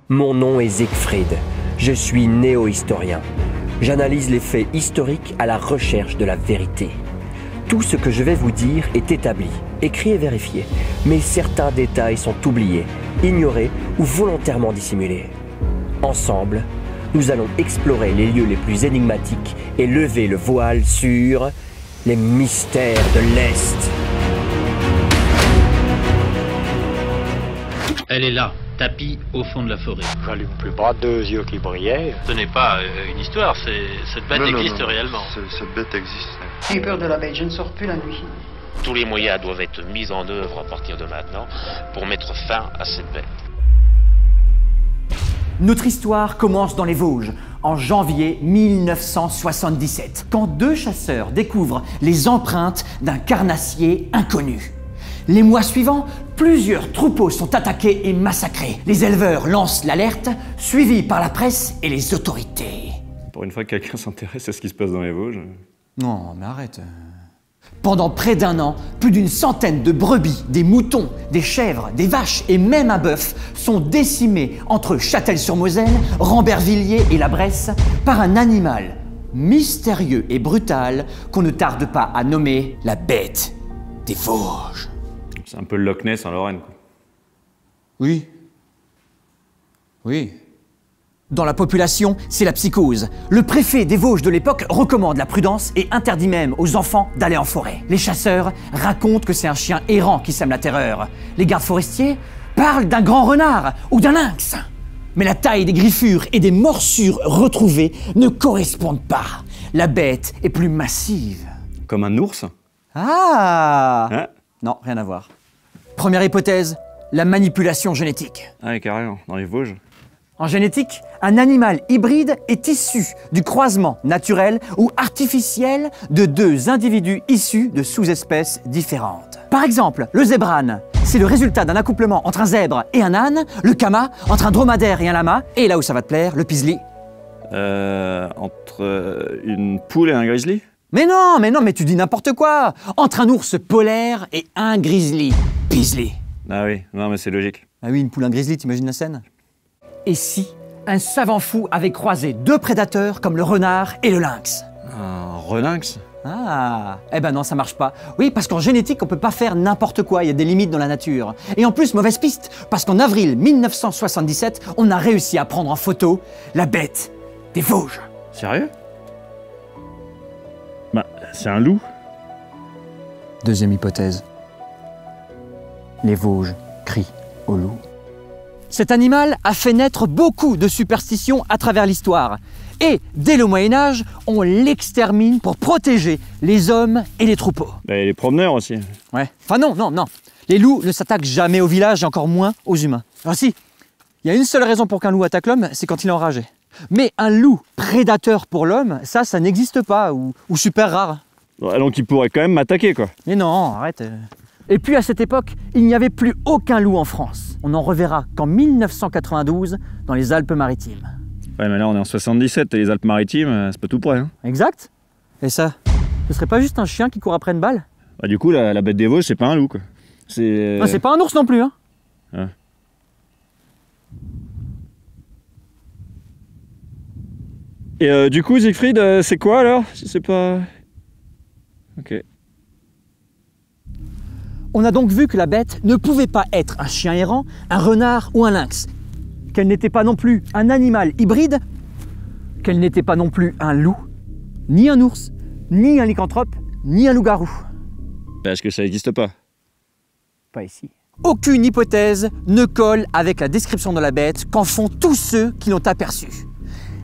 Mon nom est Siegfried. Je suis néo-historien. J'analyse les faits historiques à la recherche de la vérité. Tout ce que je vais vous dire est établi, écrit et vérifié, mais certains détails sont oubliés, ignorés ou volontairement dissimulés. Ensemble, nous allons explorer les lieux les plus énigmatiques et lever le voile sur les mystères de l'Est. Elle est là, tapie au fond de la forêt. J'allume plus bas, 2 yeux qui brillaient. Ce n'est pas une histoire, cette bête existe réellement. Cette bête existe. J'ai peur de la bête, je ne sors plus la nuit. Tous les moyens doivent être mis en œuvre à partir de maintenant pour mettre fin à cette bête. Notre histoire commence dans les Vosges, en janvier 1977, quand 2 chasseurs découvrent les empreintes d'un carnassier inconnu. Les mois suivants, plusieurs troupeaux sont attaqués et massacrés. Les éleveurs lancent l'alerte, suivis par la presse et les autorités. Pour une fois que quelqu'un s'intéresse à ce qui se passe dans les Vosges. Non, mais arrête. Pendant près d'1 an, plus d'une centaine de brebis, des moutons, des chèvres, des vaches et même un bœuf sont décimés entre Châtel-sur-Moselle, Rambervillers et la Bresse par un animal mystérieux et brutal qu'on ne tarde pas à nommer la bête des Vosges. C'est un peu le Loch Ness en Lorraine, quoi. Oui. Oui. Dans la population, c'est la psychose. Le préfet des Vosges de l'époque recommande la prudence et interdit même aux enfants d'aller en forêt. Les chasseurs racontent que c'est un chien errant qui sème la terreur. Les gardes forestiers parlent d'un grand renard ou d'un lynx. Mais la taille des griffures et des morsures retrouvées ne correspondent pas. La bête est plus massive. Comme un ours? Ah Hein? Non, rien à voir. Première hypothèse, la manipulation génétique. Ah ouais, carrément, dans les Vosges. En génétique, un animal hybride est issu du croisement naturel ou artificiel de 2 individus issus de sous-espèces différentes. Par exemple, le zébrane, c'est le résultat d'un accouplement entre un zèbre et un âne, le kama entre un dromadaire et un lama, et là où ça va te plaire, le pisli. Entre une poule et un grizzly? Mais tu dis n'importe quoi! Entre un ours polaire et un grizzly. Pisli. Ah oui, non mais c'est logique. Ah oui, une poule, un grizzly, t'imagines la scène? Et si un savant fou avait croisé 2 prédateurs comme le renard et le lynx? Un relynx? Ah, eh ben non, ça marche pas. Oui, parce qu'en génétique, on peut pas faire n'importe quoi, il y a des limites dans la nature. Et en plus, mauvaise piste, parce qu'en avril 1977, on a réussi à prendre en photo la bête des Vosges. Sérieux? Bah, c'est un loup. Deuxième hypothèse. Les Vosges crient au loup. Cet animal a fait naître beaucoup de superstitions à travers l'histoire. Et dès le Moyen-Âge, on l'extermine pour protéger les hommes et les troupeaux. Bah, et les promeneurs aussi. Ouais. Enfin non. Les loups ne s'attaquent jamais au village et encore moins aux humains. Alors si, il y a une seule raison pour qu'un loup attaque l'homme, c'est quand il est enragé. Mais un loup prédateur pour l'homme, ça n'existe pas, ou super rare. Ouais, donc il pourrait quand même m'attaquer, quoi. Mais non, arrête. Et puis à cette époque, il n'y avait plus aucun loup en France. On n'en reverra qu'en 1992 dans les Alpes-Maritimes. Ouais, mais là on est en 77 et les Alpes-Maritimes, c'est pas tout près, hein. Exact. Et ça, ce serait pas juste un chien qui court après une balle? Bah du coup, la bête des Vosges, c'est pas un loup, quoi. C'est... Non, c'est pas un ours non plus, hein. Ouais. Et du coup, Siegfried, c'est quoi alors? C'est pas... Ok. On a donc vu que la bête ne pouvait pas être un chien errant, un renard ou un lynx. Qu'elle n'était pas non plus un animal hybride, qu'elle n'était pas non plus un loup, ni un ours, ni un lycanthrope, ni un loup-garou. Parce que ça n'existe pas. Pas ici. Aucune hypothèse ne colle avec la description de la bête qu'en font tous ceux qui l'ont aperçu.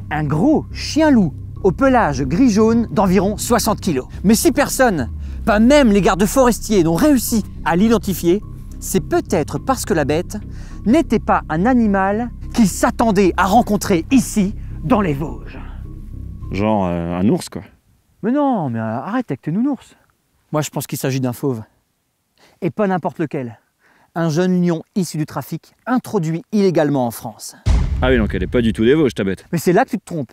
Un gros chien-loup au pelage gris-jaune d'environ 60 kg. Mais si personne, pas même les gardes forestiers, n'ont réussi à l'identifier, c'est peut-être parce que la bête n'était pas un animal qu'ils s'attendaient à rencontrer ici, dans les Vosges. Genre un ours, quoi. Mais non, mais arrête avec tes nounours. Moi, je pense qu'il s'agit d'un fauve. Et pas n'importe lequel. Un jeune lion issu du trafic, introduit illégalement en France. Ah oui, donc elle est pas du tout des Vosges, ta bête. Mais c'est là que tu te trompes.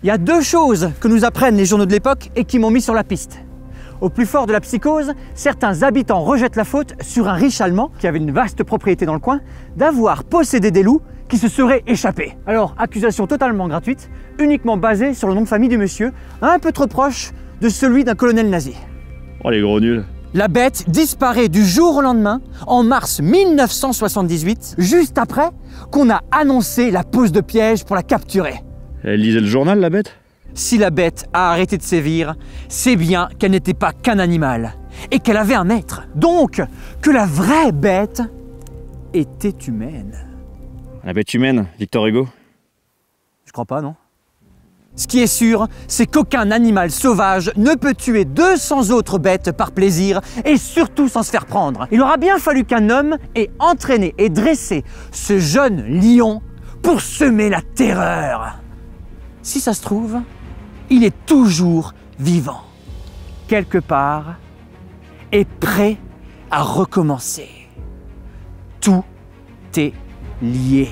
Il y a 2 choses que nous apprennent les journaux de l'époque et qui m'ont mis sur la piste. Au plus fort de la psychose, certains habitants rejettent la faute sur un riche Allemand, qui avait une vaste propriété dans le coin, d'avoir possédé des loups qui se serait échappé. Alors, accusation totalement gratuite, uniquement basée sur le nom de famille du monsieur, un peu trop proche de celui d'un colonel nazi. Oh, les gros nuls. La bête disparaît du jour au lendemain, en mars 1978, juste après qu'on a annoncé la pose de piège pour la capturer. Elle lisait le journal, la bête? Si la bête a arrêté de sévir, c'est bien qu'elle n'était pas qu'un animal, et qu'elle avait un maître. Donc, que la vraie bête était humaine. La bête humaine, Victor Hugo? Je crois pas, non? Ce qui est sûr, c'est qu'aucun animal sauvage ne peut tuer 200 autres bêtes par plaisir et surtout sans se faire prendre. Il aura bien fallu qu'un homme ait entraîné et dressé ce jeune lion pour semer la terreur. Si ça se trouve, il est toujours vivant, quelque part, et prêt à recommencer. Tout est lié.